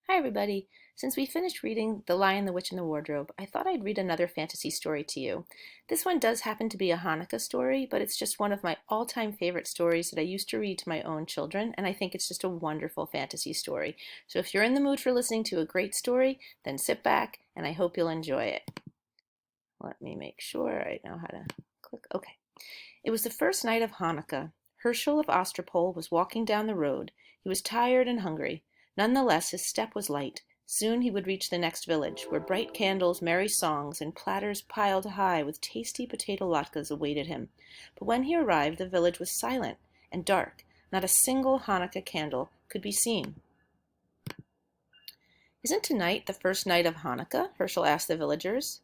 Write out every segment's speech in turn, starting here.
Hi, everybody. Since we finished reading The Lion, the Witch, and the Wardrobe, I thought I'd read another fantasy story to you. This one does happen to be a Hanukkah story, but it's just one of my all-time favorite stories that I used to read to my own children, and I think it's just a wonderful fantasy story. So if you're in the mood for listening to a great story, then sit back, and I hope you'll enjoy it. Let me make sure I know how to click. Okay. It was the first night of Hanukkah. Hershel of Ostropol was walking down the road. He was tired and hungry. Nonetheless, his step was light. Soon he would reach the next village, where bright candles, merry songs, and platters piled high with tasty potato latkes awaited him. But when he arrived, the village was silent and dark. Not a single Hanukkah candle could be seen. "Isn't tonight the first night of Hanukkah?" Hershel asked the villagers.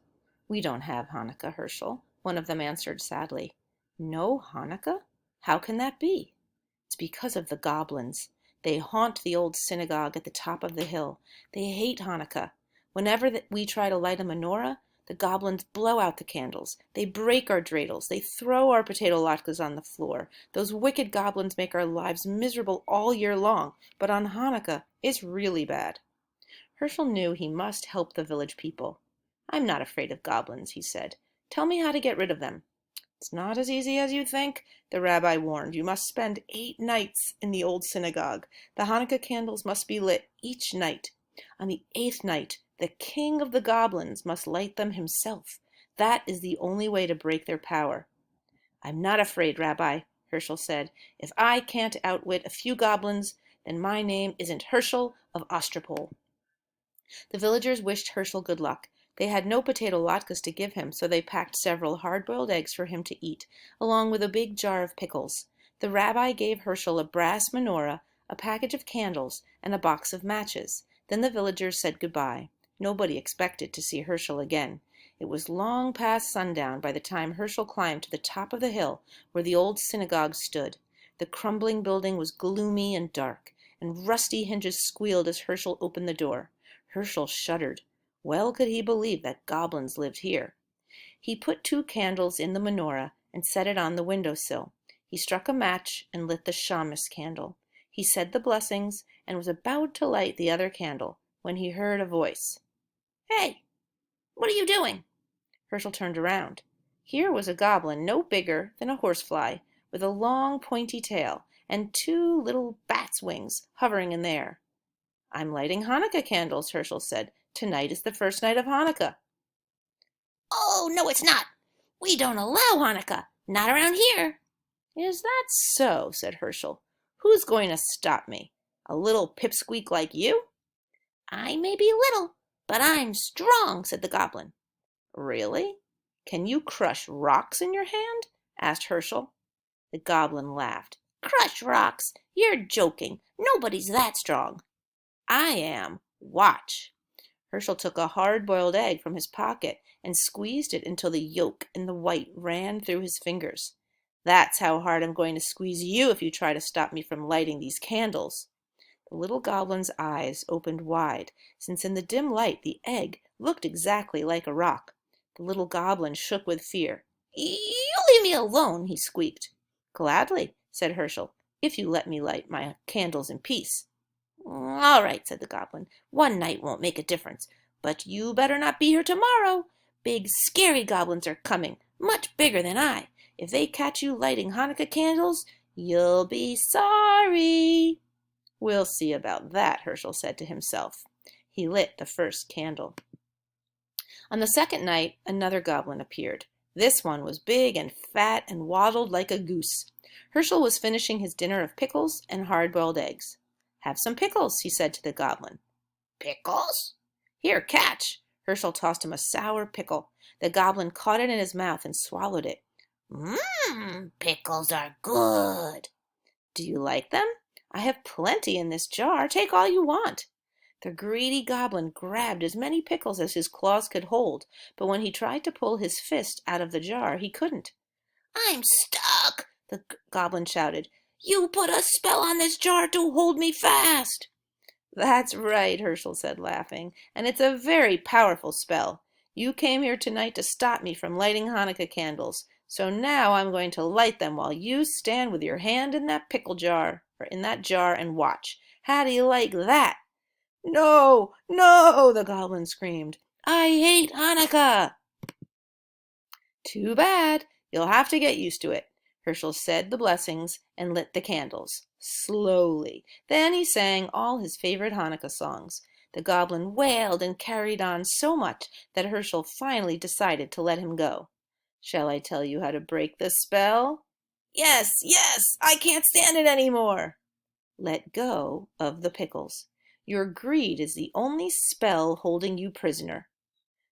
"We don't have Hanukkah, Hershel," one of them answered sadly. "No Hanukkah? How can that be?" "It's because of the goblins. They haunt the old synagogue at the top of the hill. They hate Hanukkah. Whenever we try to light a menorah, the goblins blow out the candles. They break our dreidels. They throw our potato latkes on the floor. Those wicked goblins make our lives miserable all year long, but on Hanukkah, it's really bad." Hershel knew he must help the village people. "I'm not afraid of goblins," he said. "Tell me how to get rid of them." "It's not as easy as you think," the rabbi warned. "You must spend 8 nights in the old synagogue. The Hanukkah candles must be lit each night. On the 8th night, the king of the goblins must light them himself. That is the only way to break their power." "I'm not afraid, Rabbi," Hershel said. "If I can't outwit a few goblins, then my name isn't Hershel of Ostropol." The villagers wished Hershel good luck. They had no potato latkes to give him, so they packed several hard-boiled eggs for him to eat, along with a big jar of pickles. The rabbi gave Hershel a brass menorah, a package of candles, and a box of matches. Then the villagers said goodbye. Nobody expected to see Hershel again. It was long past sundown by the time Hershel climbed to the top of the hill where the old synagogue stood. The crumbling building was gloomy and dark, and rusty hinges squealed as Hershel opened the door. Hershel shuddered. Well could he believe that goblins lived here. He put 2 candles in the menorah and set it on the windowsill. He struck a match and lit the shamus candle. He said the blessings and was about to light the other candle when he heard a voice. "Hey, what are you doing?" Hershel turned around. Here was a goblin no bigger than a horsefly, with a long pointy tail and 2 little bat's wings hovering in the air. "I'm lighting Hanukkah candles," Hershel said. "Tonight is the first night of Hanukkah." "Oh, no, it's not. We don't allow Hanukkah. Not around here." "Is that so?" said Hershel. "Who's going to stop me? A little pipsqueak like you?" "I may be little, but I'm strong," said the goblin. "Really? Can you crush rocks in your hand?" asked Hershel. The goblin laughed. "Crush rocks? You're joking. Nobody's that strong." "I am. Watch." Hershel took a hard-boiled egg from his pocket and squeezed it until the yolk and the white ran through his fingers. "That's how hard I'm going to squeeze you if you try to stop me from lighting these candles." The little goblin's eyes opened wide, since in the dim light the egg looked exactly like a rock. The little goblin shook with fear. "You leave me alone," he squeaked. "Gladly," said Hershel, "if you let me light my candles in peace." "All right," said the goblin. "One night won't make a difference, but you better not be here tomorrow. Big, scary goblins are coming, much bigger than I. If they catch you lighting Hanukkah candles, you'll be sorry." "We'll see about that," Hershel said to himself. He lit the first candle. On the second night, another goblin appeared. This one was big and fat and waddled like a goose. Hershel was finishing his dinner of pickles and hard-boiled eggs. "Have some pickles," he said to the goblin. "Pickles?" "Here, catch." Hershel tossed him a sour pickle. The goblin caught it in his mouth and swallowed it. Pickles are good." "Do you like them? I have plenty in this jar. Take all you want." The greedy goblin grabbed as many pickles as his claws could hold, but when he tried to pull his fist out of the jar, he couldn't. "I'm stuck," the goblin shouted. "You put a spell on this jar to hold me fast." "That's right," Hershel said, laughing, "and it's a very powerful spell. You came here tonight to stop me from lighting Hanukkah candles, so now I'm going to light them while you stand with your hand in that pickle jar, or in that jar, and watch. How do you like that?" No, no, the goblin screamed. I hate Hanukkah. Too bad. You'll have to get used to it. Herschel said the blessings and lit the candles, slowly. Then he sang all his favorite Hanukkah songs. The goblin wailed and carried on so much that Herschel finally decided to let him go. Shall I tell you how to break the spell? Yes, yes, I can't stand it anymore. Let go of the pickles. Your greed is the only spell holding you prisoner.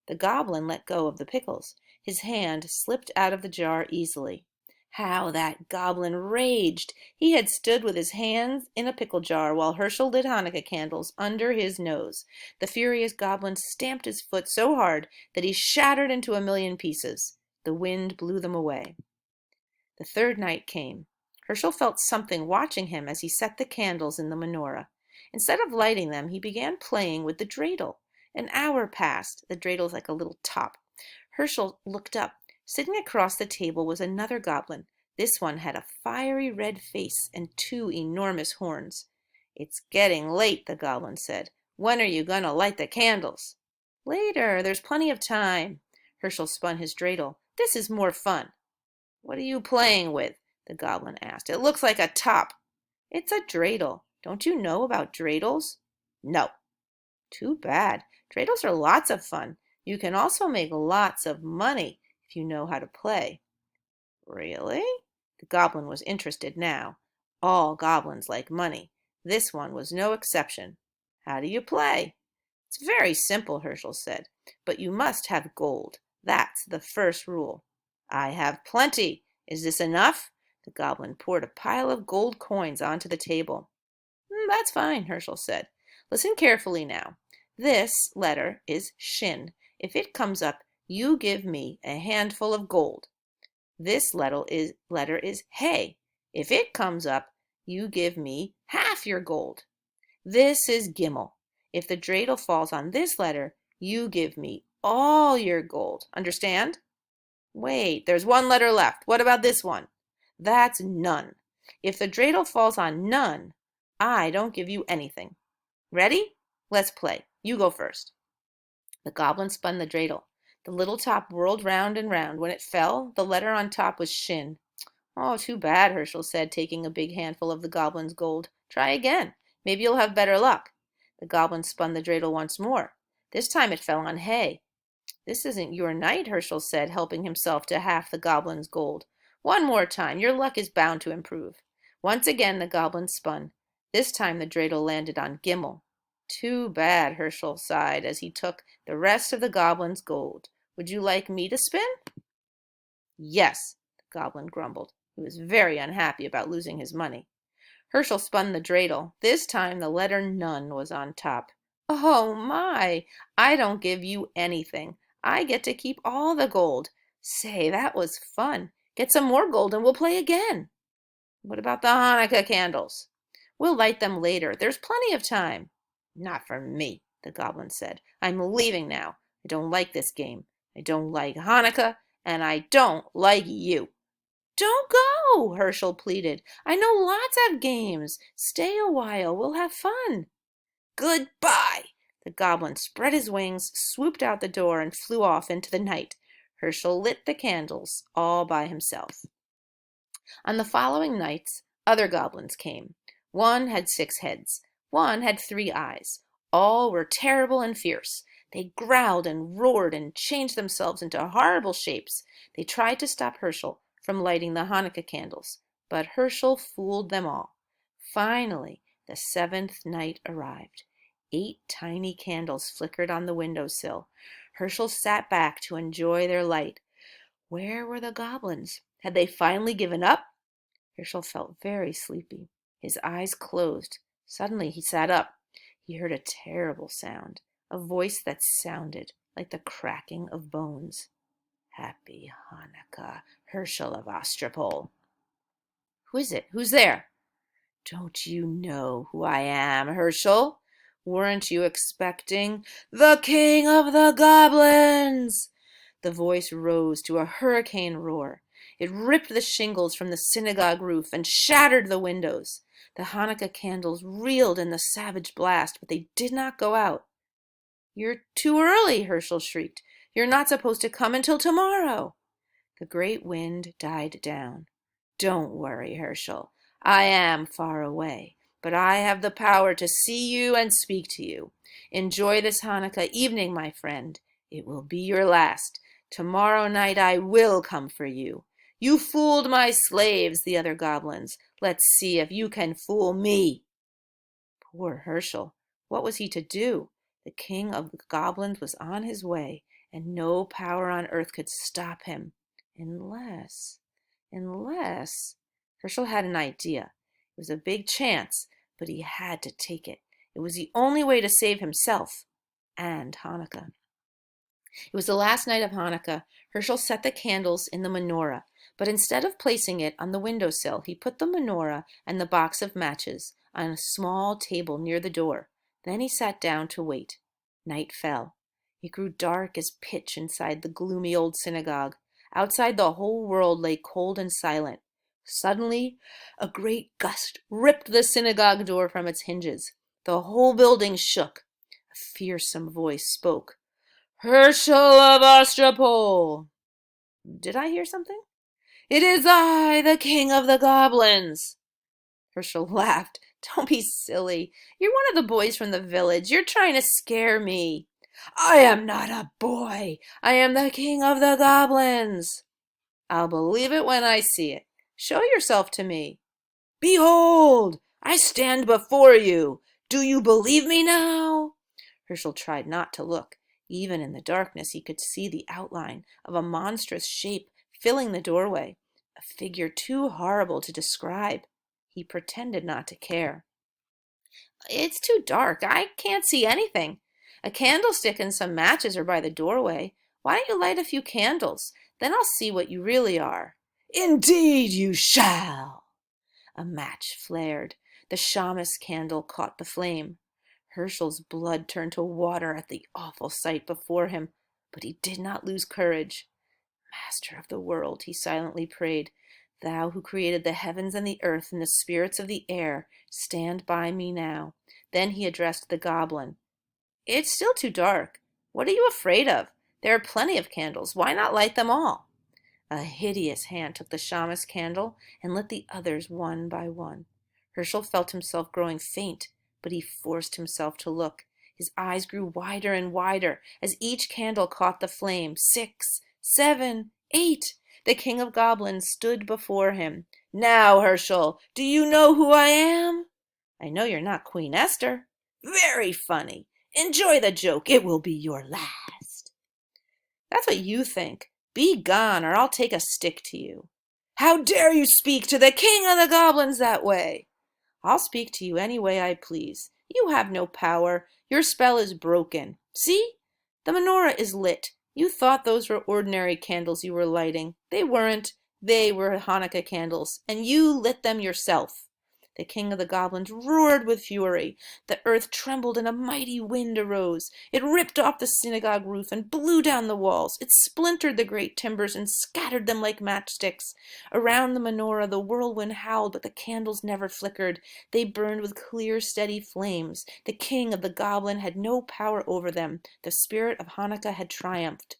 The goblin let go of the pickles. His hand slipped out of the jar easily. How that goblin raged! He had stood with his hands in a pickle jar while Herschel lit Hanukkah candles under his nose. The furious goblin stamped his foot so hard that he shattered into a million pieces. The wind blew them away. The third night came. Herschel felt something watching him as he set the candles in the menorah. Instead of lighting them, he began playing with the dreidel. An hour passed. The dreidel is like a little top. Herschel looked up. Sitting across the table was another goblin. This one had a fiery red face and two enormous horns. It's getting late, the goblin said. When are you going to light the candles? Later. There's plenty of time. Herschel spun his dreidel. This is more fun. What are you playing with? The goblin asked. It looks like a top. It's a dreidel. Don't you know about dreidels? No. Too bad. Dreidels are lots of fun. You can also make lots of money if you know how to play. Really? The goblin was interested now. All goblins like money. This one was no exception. How do you play? It's very simple, Herschel said, but you must have gold. That's the first rule. I have plenty. Is this enough? The goblin poured a pile of gold coins onto the table. That's fine, Herschel said. Listen carefully now. This letter is shin. If it comes up, you give me a handful of gold. This letter is hey. If it comes up, you give me half your gold. This is gimel. If the dreidel falls on this letter, you give me all your gold. Understand? Wait, there's one letter left. What about this one? That's none. If the dreidel falls on none, I don't give you anything. Ready? Let's play. You go first. The goblin spun the dreidel. The little top whirled round and round. When it fell, the letter on top was shin. Oh, too bad, Herschel said, taking a big handful of the goblin's gold. Try again. Maybe you'll have better luck. The goblin spun the dreidel once more. This time it fell on hay. This isn't your night, Herschel said, helping himself to half the goblin's gold. One more time. Your luck is bound to improve. Once again the goblin spun. This time the dreidel landed on gimel. Too bad, Herschel sighed as he took the rest of the goblin's gold. Would you like me to spin? Yes, the goblin grumbled. He was very unhappy about losing his money. Herschel spun the dreidel. This time the letter none was on top. Oh my! I don't give you anything. I get to keep all the gold. Say, that was fun. Get some more gold and we'll play again. What about the Hanukkah candles? We'll light them later. There's plenty of time. Not for me, the goblin said. I'm leaving now. I don't like this game. I don't like Hanukkah, and I don't like you. Don't go, Herschel pleaded. I know lots of games. Stay a while. We'll have fun. Goodbye. The goblin spread his wings, swooped out the door, and flew off into the night. Herschel lit the candles all by himself. On the following nights, other goblins came. One had 6 heads. One had 3 eyes. All were terrible and fierce. They growled and roared and changed themselves into horrible shapes. They tried to stop Herschel from lighting the Hanukkah candles, but Herschel fooled them all. Finally, the 7th night arrived. 8 tiny candles flickered on the windowsill. Herschel sat back to enjoy their light. Where were the goblins? Had they finally given up? Herschel felt very sleepy. His eyes closed. Suddenly he sat up. He heard a terrible sound, a voice that sounded like the cracking of bones. Happy Hanukkah, Herschel of Ostropol. Who is it? Who's there? Don't you know who I am, Herschel? Weren't you expecting the king of the goblins? The voice rose to a hurricane roar. It ripped the shingles from the synagogue roof and shattered the windows. The Hanukkah candles reeled in the savage blast, but they did not go out. "You're too early," Hershel shrieked. "You're not supposed to come until tomorrow." The great wind died down. "Don't worry, Hershel. I am far away, but I have the power to see you and speak to you. Enjoy this Hanukkah evening, my friend. It will be your last. Tomorrow night I will come for you. You fooled my slaves, the other goblins. Let's see if you can fool me." Poor Hershel. What was he to do? The king of the goblins was on his way, and no power on earth could stop him. Unless, Hershel had an idea. It was a big chance, but he had to take it. It was the only way to save himself and Hanukkah. It was the last night of Hanukkah. Hershel set the candles in the menorah, but instead of placing it on the windowsill, he put the menorah and the box of matches on a small table near the door. Then he sat down to wait. Night fell. It grew dark as pitch inside the gloomy old synagogue. Outside, the whole world lay cold and silent. Suddenly, a great gust ripped the synagogue door from its hinges. The whole building shook. A fearsome voice spoke. "Hershel of Ostropol." Did I hear something? "It is I, the king of the goblins." Hershel laughed. "Don't be silly. You're one of the boys from the village. You're trying to scare me." "I am not a boy. I am the king of the goblins." "I'll believe it when I see it. Show yourself to me." "Behold, I stand before you. Do you believe me now?" Hershel tried not to look. Even in the darkness, he could see the outline of a monstrous shape filling the doorway, a figure too horrible to describe. He pretended not to care. "It's too dark. I can't see anything. A candlestick and some matches are by the doorway. Why don't you light a few candles? Then I'll see what you really are." "Indeed you shall." A match flared. The shamus candle caught the flame. Hershel's blood turned to water at the awful sight before him, but he did not lose courage. "Master of the world," he silently prayed, "thou who created the heavens and the earth and the spirits of the air, stand by me now." Then he addressed the goblin. "It's still too dark. What are you afraid of? There are plenty of candles. Why not light them all?" A hideous hand took the shamus candle and lit the others one by one. Hershel felt himself growing faint, but he forced himself to look. His eyes grew wider and wider as each candle caught the flame. 6, 7, 8. The king of goblins stood before him. "Now, Hershel, do you know who I am?" "I know you're not Queen Esther." "Very funny. Enjoy the joke. It will be your last." "That's what you think. Be gone, or I'll take a stick to you." "How dare you speak to the king of the goblins that way?" "I'll speak to you any way I please. You have no power. Your spell is broken. See? The menorah is lit. You thought those were ordinary candles you were lighting. They weren't. They were Hanukkah candles, and you lit them yourself." The king of the goblins roared with fury. The earth trembled and a mighty wind arose. It ripped off the synagogue roof and blew down the walls. It splintered the great timbers and scattered them like matchsticks. Around the menorah the whirlwind howled, but the candles never flickered. They burned with clear, steady flames. The king of the goblin had no power over them. The spirit of Hanukkah had triumphed.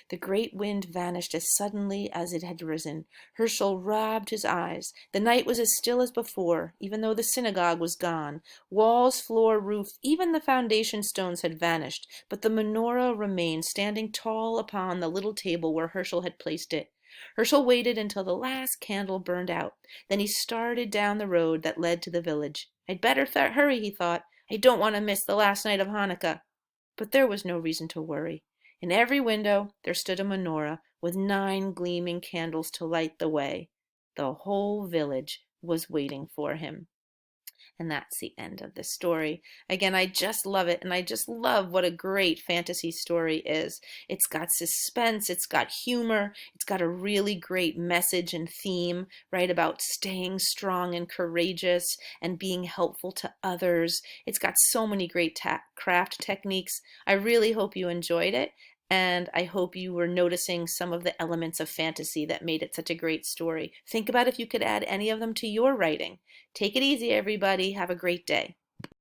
The great wind vanished as suddenly as it had risen. Hershel rubbed his eyes. The night was as still as before, even though the synagogue was gone. Walls, floor, roof, even the foundation stones had vanished, but the menorah remained standing tall upon the little table where Hershel had placed it. Hershel waited until the last candle burned out. Then he started down the road that led to the village. "I'd better hurry," he thought. "I don't want to miss the last night of Hanukkah." But there was no reason to worry. In every window there stood a menorah with 9 gleaming candles to light the way. The whole village was waiting for him. And that's the end of the story. Again, I just love it, and I just love what a great fantasy story is. It's got suspense, it's got humor, it's got a really great message and theme, right, about staying strong and courageous and being helpful to others. It's got so many great craft techniques. I really hope you enjoyed it. And I hope you were noticing some of the elements of fantasy that made it such a great story. Think about if you could add any of them to your writing. Take it easy, everybody. Have a great day.